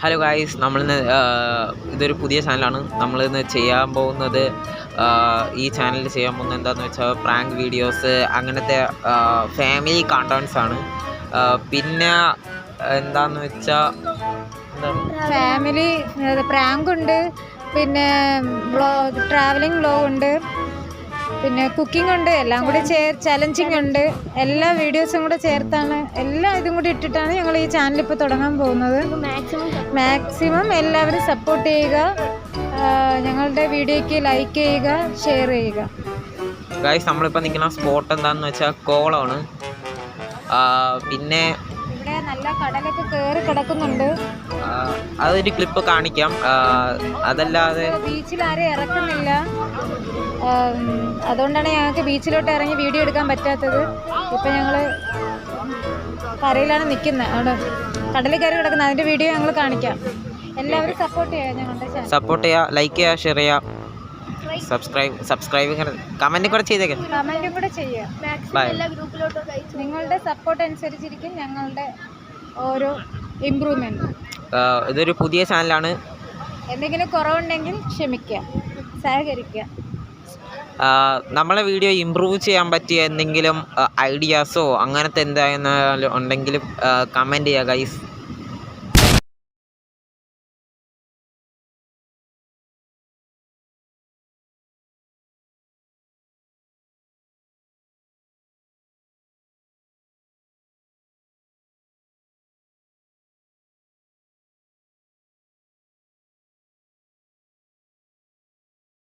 Hello guys, നമ്മളിന്ന് ഇതൊരു പുതിയ ചാനലാണ്. നമ്മളിന്ന് ചെയ്യാൻ പോകുന്നത് ഈ ചാനലിൽ ചെയ്യാൻ പോകുന്നത് എന്താണെന്ന് വെച്ചാൽ പ്രാങ്ക് വീഡിയോസ്, അങ്ങനത്തെ ഫാമിലി കണ്ടൻസ് ആണ്. പിന്നെ എന്താണെന്ന് വെച്ചാൽ ഫാമിലി പ്രാങ്ക് ഉണ്ട്, പിന്നെ ട്രാവലിംഗ് വ്ലോഗ് ഉണ്ട്, പിന്നെ കുക്കിംഗ് ഉണ്ട്, എല്ലാം കൂടി ചലഞ്ചിങ് ഉണ്ട്. എല്ലാ വീഡിയോസും കൂടെ ചേർത്താണ്, എല്ലാം ഇതും കൂടി ഇട്ടിട്ടാണ് ഞങ്ങൾ ഈ ചാനൽ ഇപ്പോൾ തുടങ്ങാൻ പോകുന്നത്. മാക്സിമം എല്ലാവരും സപ്പോർട്ട് ചെയ്യുക, ഞങ്ങളുടെ വീഡിയോയ്ക്ക് ലൈക്ക് ചെയ്യുക, ഷെയർ ചെയ്യുക. ഗായ്സ്, നമ്മളിപ്പോൾ നിൽക്കുന്ന സ്പോട്ട് എന്താണെന്ന് വെച്ചാൽ കോളമാണ്. പിന്നെ ഇവിടെ നല്ല കടലൊക്കെ കയറി കിടക്കുന്നുണ്ട്. അതൊരു ക്ലിപ്പ് കാണിക്കാം. അതല്ലാതെ ബീച്ചിൽ ആരും ഇറക്കുന്നില്ല, അതുകൊണ്ടാണ് ഞങ്ങൾക്ക് ബീച്ചിലോട്ട് ഇറങ്ങി വീഡിയോ എടുക്കാൻ പറ്റാത്തത്. ഇപ്പം ഞങ്ങൾ കരയിലാണ് നിൽക്കുന്നത്, അവിടെ കടലിൽ കയറി കിടക്കുന്നത്, അതിൻ്റെ വീഡിയോ ഞങ്ങൾ കാണിക്കാം. എല്ലാവരും സപ്പോർട്ട് ചെയ്യുക, ഞങ്ങളുടെ ചാനൽ സപ്പോർട്ട് ചെയ്യുക, ലൈക്ക് ചെയ്യുക, ഷെയർ ചെയ്യുക, സബ്സ്ക്രൈബ് കമൻറ്റും കൂടെ ചെയ്തേക്കാം. കമൻറ്റും കൂടെ ചെയ്യുക. ബൈ. നിങ്ങളുടെ സപ്പോർട്ട് അനുസരിച്ചിരിക്കും ഞങ്ങളുടെ ഓരോ ഇമ്പ്രൂവ്മെൻറ്റ്. ഇതൊരു പുതിയ ചാനലാണ്. എന്തെങ്കിലും കുറവുണ്ടെങ്കിൽ ക്ഷമിക്കുക, സഹകരിക്കുക. നമ്മളെ വീഡിയോ ഇമ്പ്രൂവ് ചെയ്യാൻ പറ്റിയ എന്തെങ്കിലും ഐഡിയാസോ അങ്ങനത്തെ എന്തായാലും ഉണ്ടെങ്കിലും കമൻറ്റ് ചെയ്യുക ഗൈസ്.